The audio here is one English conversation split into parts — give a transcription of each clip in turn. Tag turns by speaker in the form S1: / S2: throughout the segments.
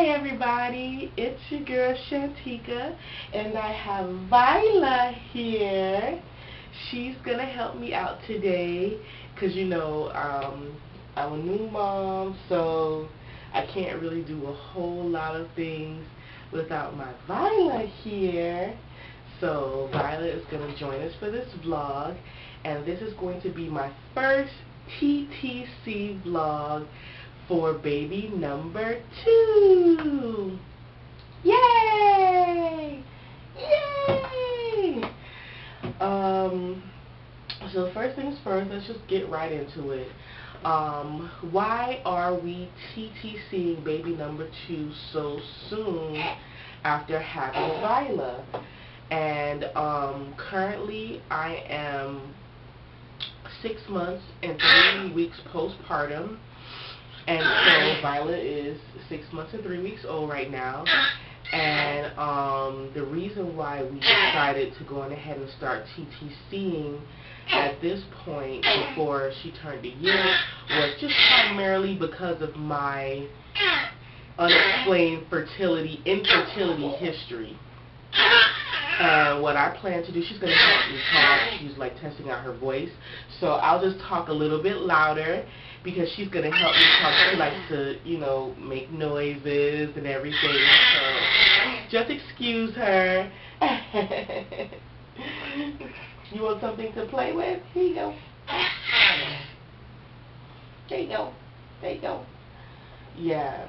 S1: Hi everybody, it's your girl Shantika, and I have Viola here. She's gonna help me out today, cause I'm a new mom, so I can't really do a whole lot of things without my Viola here. So Viola is gonna join us for this vlog, and this is going to be my first TTC vlog for baby number 2. Yay! Yay! So first things first, let's just get right into it. Why are we TTCing baby number 2 so soon after having Viola? And currently I am 6 months and 3 weeks postpartum. And so Viola is 6 months and 3 weeks old right now. And the reason why we decided to go on ahead and start TTCing at this point before she turned a year was just primarily because of my unexplained infertility history. And what I plan to do, she's going to help me talk. She's like testing out her voice. So I'll just talk a little bit louder because she's going to help me talk. She likes to, make noises and everything. So just excuse her. You want something to play with? Here you go. There you go. There you go. Yeah.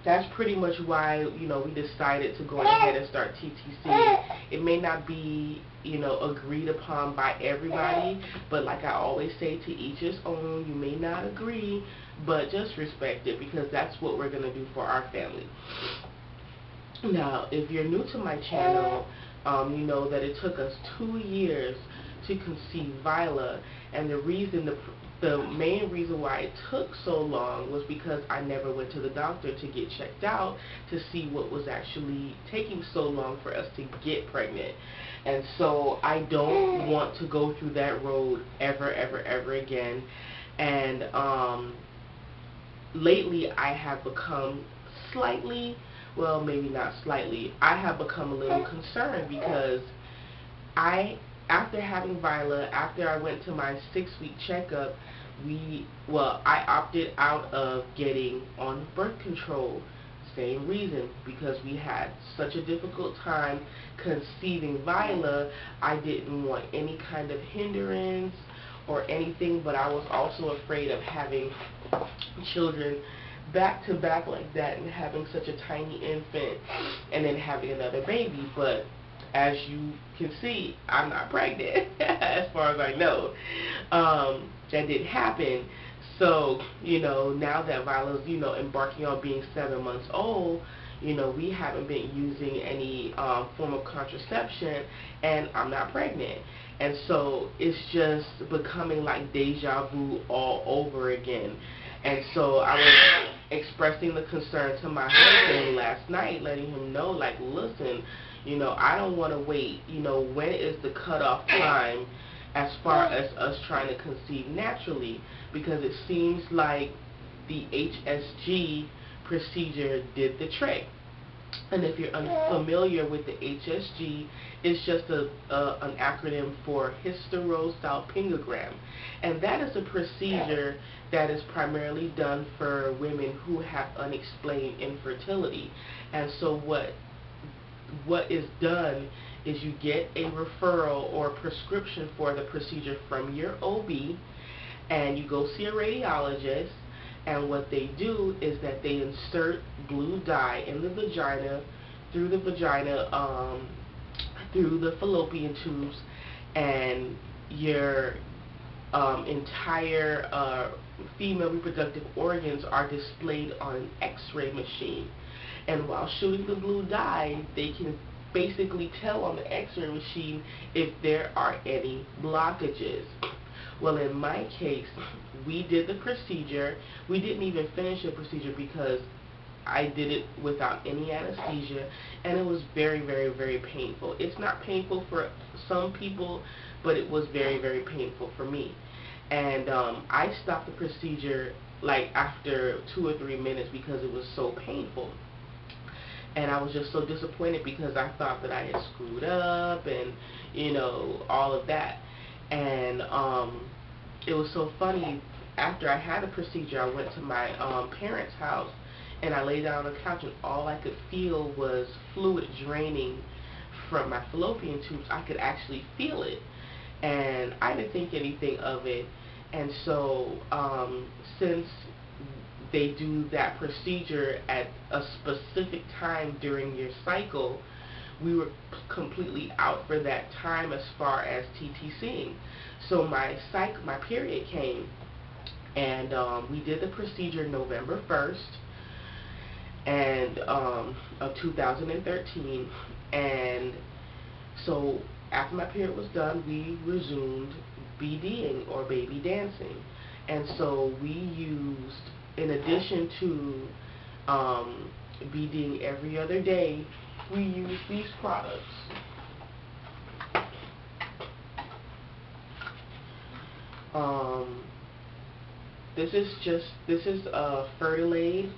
S1: That's pretty much why, we decided to go ahead and start TTC. It may not be, agreed upon by everybody, but like I always say, to each his own. You may not agree, but just respect it, because that's what we're going to do for our family. Now, if you're new to my channel, you know that it took us 2 years to conceive Viola, and the main reason why it took so long was because I never went to the doctor to get checked out to see what was actually taking so long for us to get pregnant. And so I don't want to go through that road ever again. And lately I have become slightly, well, maybe not slightly, I have become a little concerned because after having Viola, after I went to my 6-week checkup, I opted out of getting on birth control. Same reason, because we had such a difficult time conceiving Viola. I didn't want any kind of hindrance or anything, but I was also afraid of having children back to back like that and having such a tiny infant and then having another baby. But as you can see, I'm not pregnant as far as I know. That didn't happen. So, now that Viola's, embarking on being 7 months old, we haven't been using any form of contraception, and I'm not pregnant. And so it's just becoming like deja vu all over again. And so I was expressing the concern to my husband last night, letting him know, like, listen, I don't want to wait. When is the cutoff time as far as us trying to conceive naturally? Because it seems like the HSG procedure did the trick. And if you're unfamiliar with the HSG, it's just an acronym for hysterosalpingogram. And that is a procedure that is primarily done for women who have unexplained infertility. And so what is done is you get a referral or prescription for the procedure from your OB, and you go see a radiologist, and what they do is that they insert blue dye in the vagina, through the fallopian tubes, and your entire female reproductive organs are displayed on an X-ray machine. And while shooting the blue dye, they can basically tell on the X-ray machine if there are any blockages. Well, in my case, we did the procedure. We didn't even finish the procedure because I did it without any anesthesia, and it was very painful. It's not painful for some people, but it was very painful for me. And I stopped the procedure like after 2 or 3 minutes because it was so painful. And I was just so disappointed because I thought that I had screwed up and, all of that. And it was so funny. After I had a procedure, I went to my parents' house, and I lay down on the couch, and all I could feel was fluid draining from my fallopian tubes. I could actually feel it, and I didn't think anything of it. And so since they do that procedure at a specific time during your cycle, we were completely out for that time as far as TTCing. So my period came, and we did the procedure November 1st and of 2013. And so after my period was done, we resumed BDing, or baby dancing. And so we used, in addition to BDing every other day, we used these products. This is Fertilade.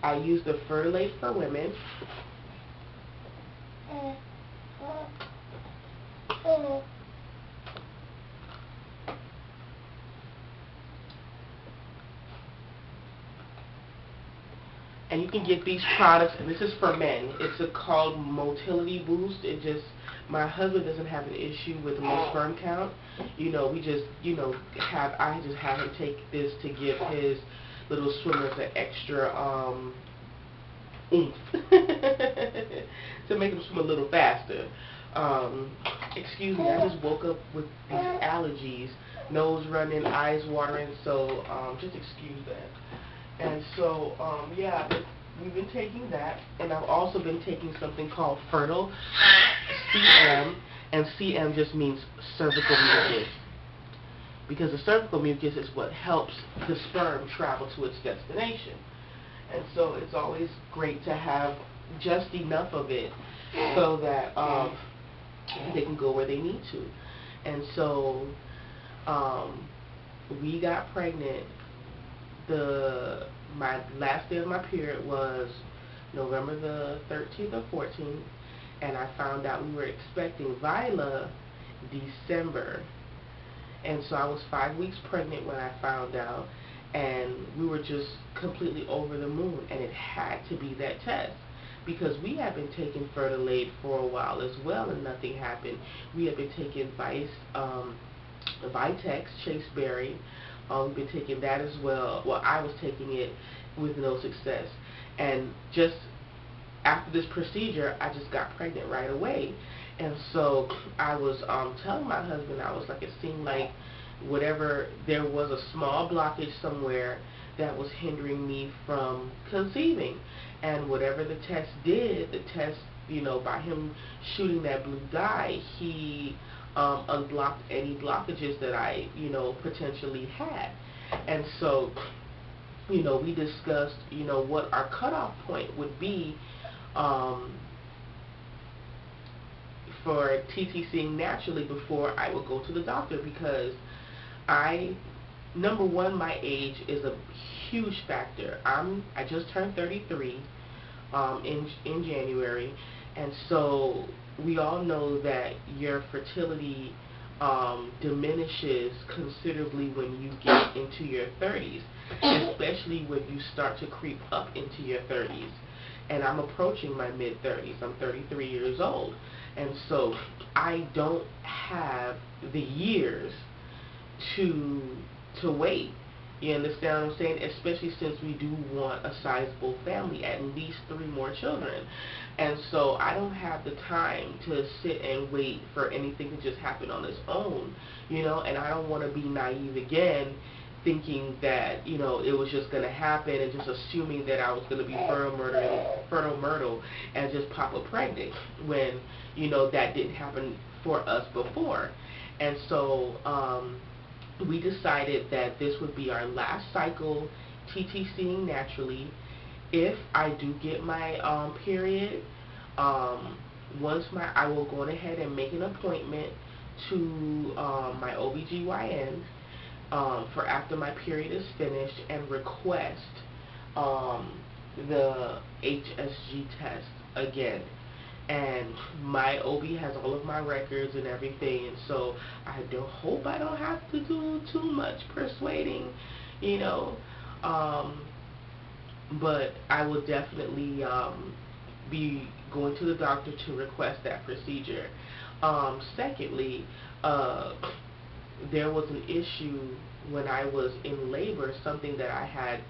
S1: I use the Fertilade for women. And you can get these products, and this is for men. It's called Motility Boost. My husband doesn't have an issue with low sperm count. We just, I just have him take this to give his little swimmers an extra oomph to make them swim a little faster. Excuse me, I just woke up with these allergies, nose running, eyes watering, so just excuse that. And so, yeah, we've been taking that, and I've also been taking something called Fertile CM, and CM just means cervical mucus, because the cervical mucus is what helps the sperm travel to its destination. And so it's always great to have just enough of it so that they can go where they need to. And so we got pregnant. My last day of my period was November the 13th or 14th, and I found out we were expecting Vila December. And so I was 5 weeks pregnant when I found out, and we were just completely over the moon, and it had to be that test, because we had been taking Fertilade for a while as well, and nothing happened. We had been taking Vitex, Chaseberry. We've been taking that as well. Well, I was taking it with no success. And just after this procedure, I just got pregnant right away. And so I was telling my husband, I was like, it seemed like there was a small blockage somewhere that was hindering me from conceiving. And whatever the test did, by him shooting that blue dye, he unblocked any blockages that I, potentially had. And so, we discussed, what our cutoff point would be for TTCing naturally before I would go to the doctor, because number one, my age is a huge factor. I just turned 33 in January, and so we all know that your fertility diminishes considerably when you get into your 30s, especially when you start to creep up into your 30s. And I'm approaching my mid-30s. I'm 33 years old. And so I don't have the years to wait. You understand what I'm saying? Especially since we do want a sizable family, at least 3 more children. And so I don't have the time to sit and wait for anything to just happen on its own, and I don't want to be naive again, thinking that, it was just going to happen, and just assuming that I was going to be fertile myrtle and just pop up pregnant when, that didn't happen for us before. And so we decided that this would be our last cycle TTCing naturally. If I do get my period, I will go ahead and make an appointment to my OBGYN for after my period is finished, and request the HSG test again. And my OB has all of my records and everything, and so I don't hope I don't have to do too much persuading, you know. But I will definitely be going to the doctor to request that procedure. Secondly, there was an issue when I was in labor, something that I had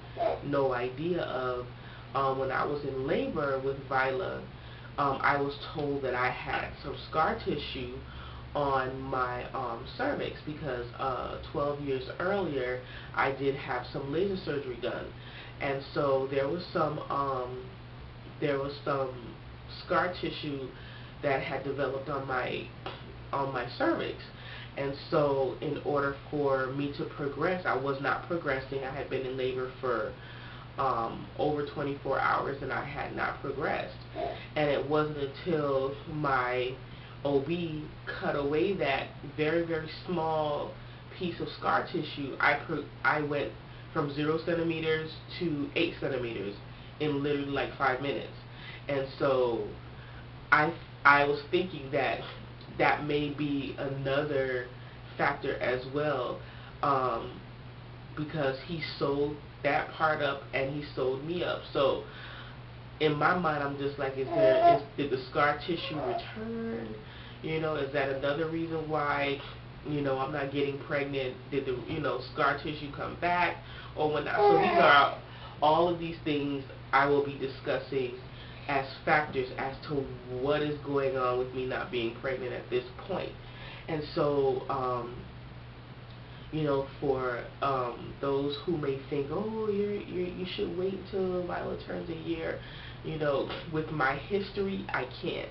S1: no idea of. When I was in labor with Vila, I was told that I had some scar tissue on my cervix because 12 years earlier I did have some laser surgery done, and so there was some scar tissue that had developed on my cervix. And so in order for me to progress, I was not progressing. I had been in labor for over 24 hours and I had not progressed. And it wasn't until my OB cut away that very, very small piece of scar tissue, I went from 0 centimeters to 8 centimeters in literally like 5 minutes. And so I was thinking that that may be another factor as well, because he sewed that part up and he sewed me up. So in my mind, I'm just like, did the scar tissue return? You know, is that another reason why, you know, I'm not getting pregnant? Did the, you know, scar tissue come back or whatnot? So these are all of these things I will be discussing as factors as to what is going on with me not being pregnant at this point. And so, you know, for those who may think, oh, you should wait until Viola turns a year, you know, with my history, I can't,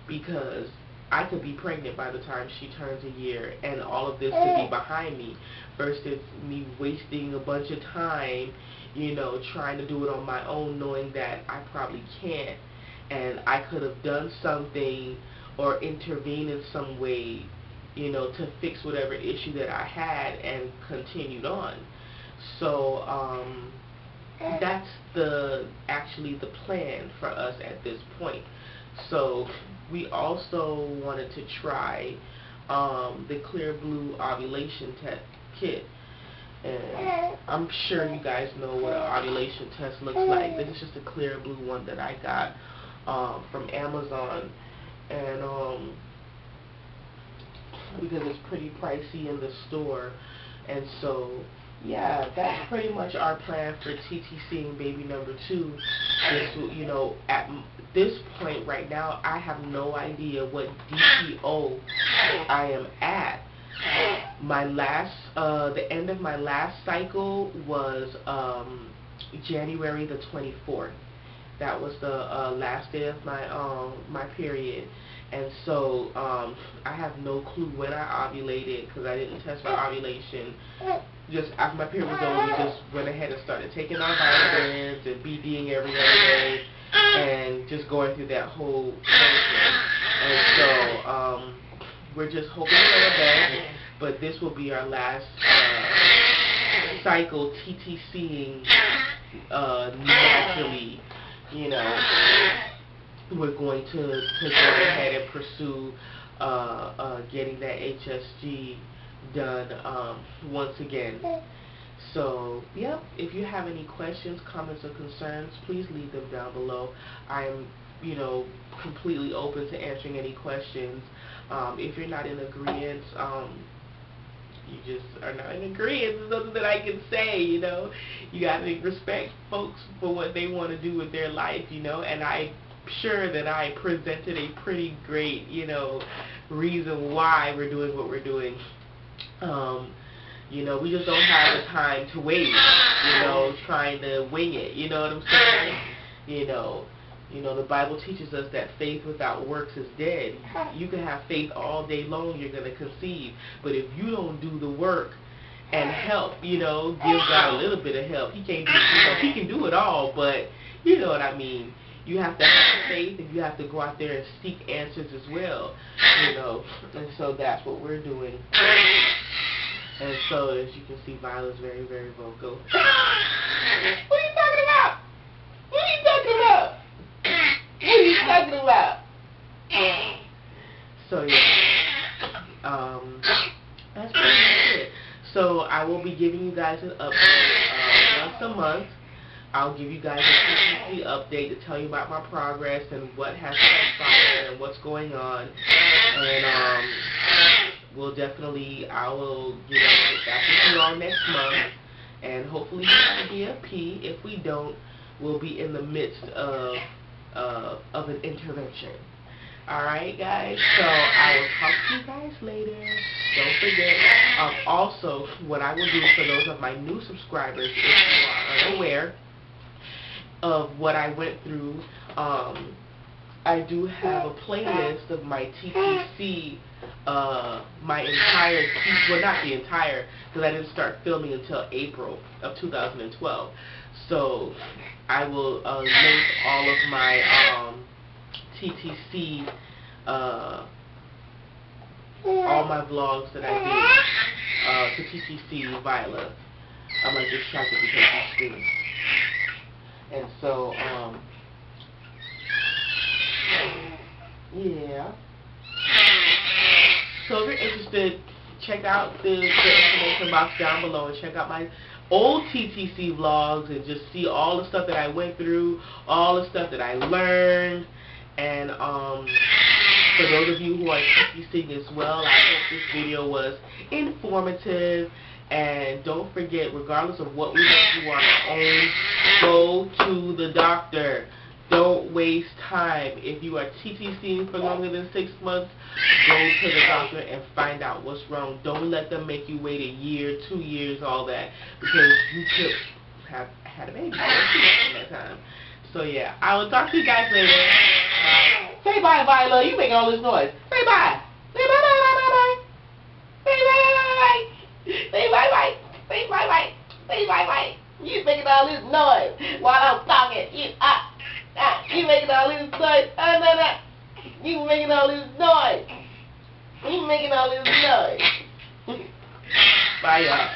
S1: because I could be pregnant by the time she turns a year, and all of this could be behind me, versus me wasting a bunch of time, you know, trying to do it on my own, knowing that I probably can't, and I could have done something or intervened in some way, you know, to fix whatever issue that I had and continued on. So that's actually the plan for us at this point. So we also wanted to try the Clear Blue ovulation kit. And I'm sure you guys know what an ovulation test looks like. This is just a Clear Blue one that I got from Amazon, and because it's pretty pricey in the store. And so, yeah, that's pretty much our plan for TTCing baby number 2. You know, at this point right now, I have no idea what DPO I am at. The end of my last cycle was January the 24th. That was the last day of my period. And so I have no clue when I ovulated, because I didn't test for ovulation. Just after my period was over, we just went ahead and started taking our vitamins and BDing every other day and just going through that whole process. And so we're just hoping for the best, but this will be our last cycle TTCing naturally. You know, we're going to go ahead and pursue getting that HSG done once again. So, yep, if you have any questions, comments, or concerns, please leave them down below. I'm, you know, completely open to answering any questions. If you're not in agreement, you just are not in agreement. There's nothing that I can say, you know. You got to respect folks for what they want to do with their life, you know. And I'm sure that I presented a pretty great, you know, reason why we're doing what we're doing. You know, we just don't have the time to wait, you know, trying to wing it, you know what I'm saying? You know, the Bible teaches us that faith without works is dead. You can have faith all day long, you're going to conceive. But if you don't do the work and help, you know, give God a little bit of help. He can't do, you know, he can do it all, but you know what I mean. You have to have faith, and you have to go out there and seek answers as well, you know. And so that's what we're doing. And so, as you can see, Viola's very, very vocal. What are you talking about? What are you will be giving you guys an update once a month. I'll give you guys a TTC update to tell you about my progress and what has transpired and what's going on. And I will get back with you all next month. And hopefully we have a DFP. If we don't, we'll be in the midst of an intervention. Alright, guys, so I will talk to you guys later. Don't forget, also, what I will do for those of my new subscribers, if you are unaware of what I went through, I do have a playlist of my TTC, my entire, well, not the entire, because I didn't start filming until April of 2012. So I will link all of my TTC, all my vlogs that I do to TTC Viola. I'm like distracted because he's screaming. And so, yeah. So if you're interested, check out the information box down below and check out my old TTC vlogs and just see all the stuff that I went through, all the stuff that I learned. And for those of you who are TTCing as well, I hope this video was informative. And don't forget, regardless of what we do on our own, go to the doctor. Don't waste time. If you are TTCing for longer than 6 months, go to the doctor and find out what's wrong. Don't let them make you wait a year, 2 years, all that, because you could have had a baby in that time. So yeah, I will talk to you guys later. Say bye, Viola. You making all this noise. Say bye. Say bye, bye, bye, bye, bye. Say bye, bye, bye, bye. Say bye, bye. Say bye, bye. Say bye, bye. You making all this noise while I'm talking. You making all this noise. You making all this noise. You making all this noise. Bye, y'all.